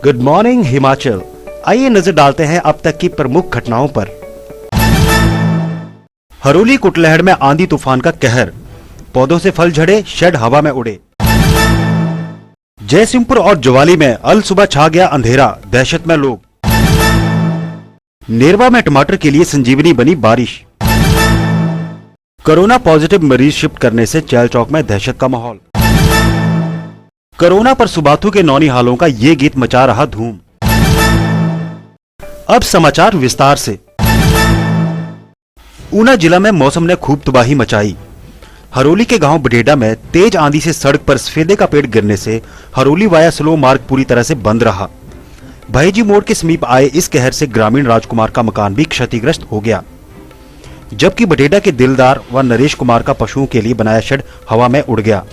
Good morning Himachal. आइए नजर डालते हैं अब तक की प्रमुख घटनाओं पर। हरोली कुटलैहड़ में आंधी तूफान का कहर, पौधों से फल झड़े, शेड हवा में उड़े। जयसिंहपुर और ज्वाली में अल सुबह छा गया अंधेरा, दहशत में लोग। नेरवा में टमाटर के लिए संजीवनी बनी बारिश। कोरोना पॉजिटिव मरीज शिफ्ट करने से चैल चौक में दहशत का माहौल। कोरोना पर सुबाथू के नौनिहालों का ये गीत मचा रहा धूम। अब समाचार विस्तार से। ऊना जिला में मौसम ने खूब तबाही मचाई। हरोली के गांव बडेडा में तेज आंधी से सड़क पर सफेदे का पेड़ गिरने से हरोली वाया स्लो मार्ग पूरी तरह से बंद रहा। भाईजी मोड़ के समीप आए इस कहर से ग्रामीण राजकुमार का मकान भी क्षतिग्रस्त हो गया, जबकि बडेडा के दिलदार व नरेश कुमार का पशुओं के लिए बनाया शेड हवा में उड़ गया।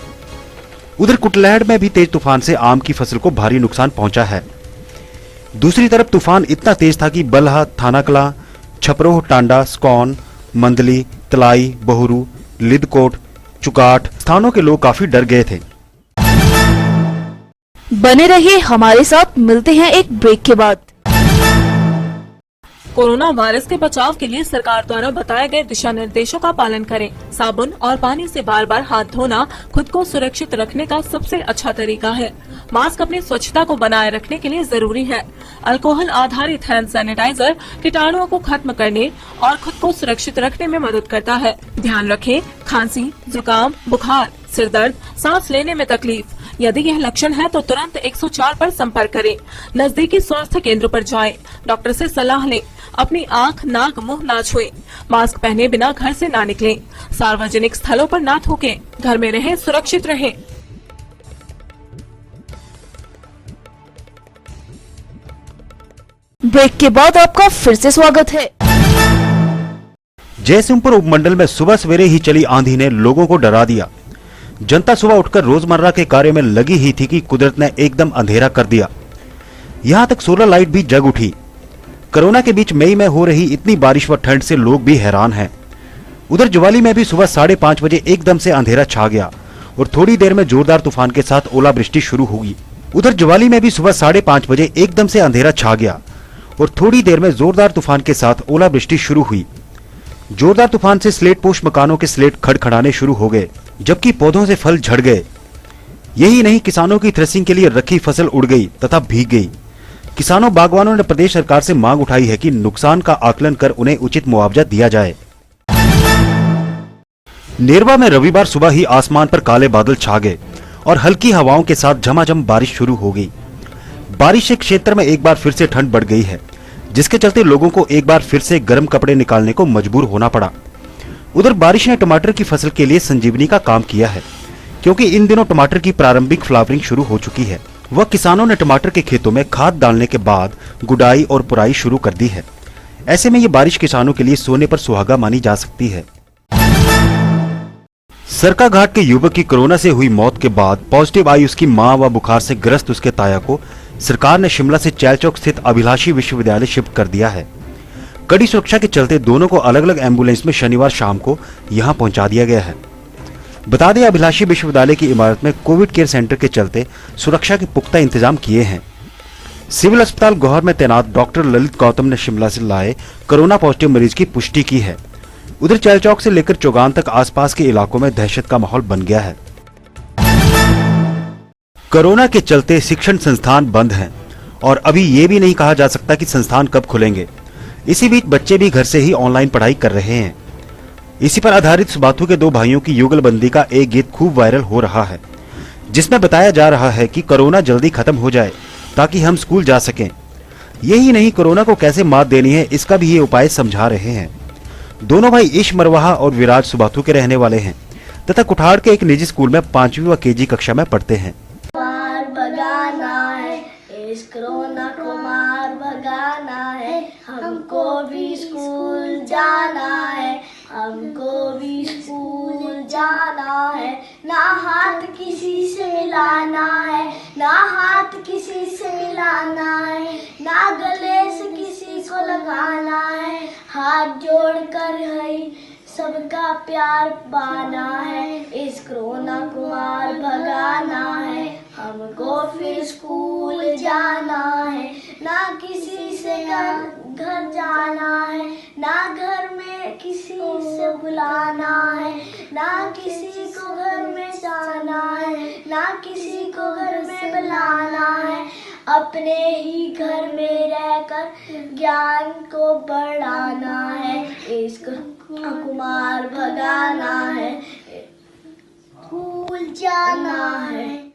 उधर कुटलैहड़ में भी तेज तूफान से आम की फसल को भारी नुकसान पहुंचा है। दूसरी तरफ तूफान इतना तेज था कि बल्हा, थानाकला, छपरोह, टांडा, स्कौन, मंदली, तलाई, बहुरू, लिदकोट, चुकाट स्थानों के लोग काफी डर गए थे। बने रहिए हमारे साथ, मिलते हैं एक ब्रेक के बाद। कोरोना वायरस के बचाव के लिए सरकार द्वारा बताए गए दिशा निर्देशों का पालन करें। साबुन और पानी से बार बार हाथ धोना खुद को सुरक्षित रखने का सबसे अच्छा तरीका है। मास्क अपनी स्वच्छता को बनाए रखने के लिए जरूरी है। अल्कोहल आधारित हैंड सैनिटाइजर कीटाणुओं को खत्म करने और खुद को सुरक्षित रखने में मदद करता है। ध्यान रखें, खांसी, जुकाम, बुखार, सिर दर्द, सांस लेने में तकलीफ, यदि यह लक्षण है तो तुरंत 104 पर संपर्क करें। नजदीकी स्वास्थ्य केंद्र पर जाएं, डॉक्टर से सलाह लें। अपनी आंख, नाक, मुंह ना छुएं। मास्क पहने बिना घर से ना निकलें। सार्वजनिक स्थलों पर ना थूकें। घर में रहें, सुरक्षित रहें। ब्रेक के बाद आपका फिर से स्वागत है। जयसिंहपुर उपमंडल में सुबह सवेरे ही चली आंधी ने लोगों को डरा दिया। जनता सुबह उठकर रोजमर्रा के कार्य में लगी ही थी कि कुदरत ने एकदम अंधेरा कर दिया। यहां तक सोलर लाइट भी जग उठी। कोरोना के बीच मई में हो रही इतनी बारिश व ठंड से लोग भी हैरान हैं। उधर ज्वाली में भी सुबह 5:30 बजे एकदम से अंधेरा छा गया और थोड़ी देर में जोरदार तूफान के साथ ओलावृष्टि शुरू हुई। उधर ज्वाली में भी सुबह 5:30 बजे एकदम से अंधेरा छा गया और थोड़ी देर में जोरदार तूफान के साथ ओलावृष्टि शुरू हुई। जोरदार तूफान से स्लेटपोश मकानों के स्लेट खड़खड़ाने शुरू हो गए, जबकि पौधों से फल झड़ गए। यही नहीं, किसानों की थ्रेसिंग के लिए रखी फसल उड़ गई तथा भीग गई। किसानों बागवानों ने प्रदेश सरकार से मांग उठाई है कि नुकसान का आकलन कर उन्हें उचित मुआवजा दिया जाए। नेरवा में रविवार सुबह ही आसमान पर काले बादल छा गए और हल्की हवाओं के साथ झमाझम बारिश शुरू हो गई। बारिश से क्षेत्र में एक बार फिर से ठंड बढ़ गई है, जिसके चलते लोगों को एक बार फिर से गर्म कपड़े निकालने को मजबूर होना पड़ा। उधर बारिश ने टमाटर की फसल के लिए संजीवनी का काम किया है, क्योंकि इन दिनों टमाटर की प्रारंभिक फ्लावरिंग शुरू हो चुकी है। वह किसानों ने टमाटर के खेतों में खाद डालने के बाद गुडाई और पुराई शुरू कर दी है। ऐसे में ये बारिश किसानों के लिए सोने पर सुहागा मानी जा सकती है। सरकाघाट के युवक की कोरोना से हुई मौत के बाद पॉजिटिव आई उसकी मां व बुखार से ग्रस्त उसके ताया को सरकार ने शिमला से चैलचौक स्थित अभिलाषी विश्वविद्यालय शिफ्ट कर दिया है। कड़ी सुरक्षा के चलते दोनों को अलग अलग एम्बुलेंस में शनिवार शाम को यहां पहुंचा दिया गया है। बता दें, अभिलाषी विश्वविद्यालय की इमारत में कोविड केयर सेंटर के चलते सुरक्षा के पुख्ता इंतजाम किए हैं। सिविल अस्पताल गौहर में तैनात डॉक्टर ललित गौतम ने शिमला से लाए कोरोना पॉजिटिव मरीज की पुष्टि की है। उधर चैलचौक से लेकर चौगान तक आसपास के इलाकों में दहशत का माहौल बन गया है। कोरोना के चलते शिक्षण संस्थान बंद हैं और अभी ये भी नहीं कहा जा सकता कि संस्थान कब खुलेंगे। इसी बीच बच्चे भी घर से ही ऑनलाइन पढ़ाई कर रहे हैं। इसी पर आधारित सुबाथू के दो भाइयों की युगलबंदी का एक गीत खूब वायरल हो रहा है, जिसमें बताया जा रहा है कि कोरोना जल्दी खत्म हो जाए ताकि हम स्कूल जा सकें। यही नहीं, कोरोना को कैसे मात देनी है इसका भी ये उपाय समझा रहे हैं। दोनों भाई ईश मरवाहा और विराज सुबाथू के रहने वाले हैं तथा कुठाड़ के एक निजी स्कूल में 5वीं व केजी कक्षा में पढ़ते हैं। मार भगाना है, इस कोरोना को मार भगाना है, हमको भी स्कूल जाना है, हमको भी स्कूल जाना है। ना हाथ किसी से मिलाना है, ना हाथ किसी से मिलाना है, ना गले से किसी को लगाना है। हाथ जोड़कर है सबका प्यार पाना है, इस कोरोना को मार भगाना है, हमको फिर स्कूल जाना है, ना किसी से घर जाना है, ना घर में किसी से बुलाना है, ना किसी को घर में जाना है, ना किसी को घर में बुलाना है, अपने ही घर में रहकर ज्ञान को बढ़ाना है, इश्क कुमार भगाना है, स्कूल जाना है।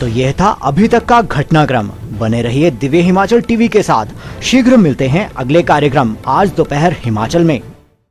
तो यह था अभी तक का घटनाक्रम। बने रहिए दिव्य हिमाचल टीवी के साथ। शीघ्र मिलते हैं अगले कार्यक्रम आज दोपहर हिमाचल में।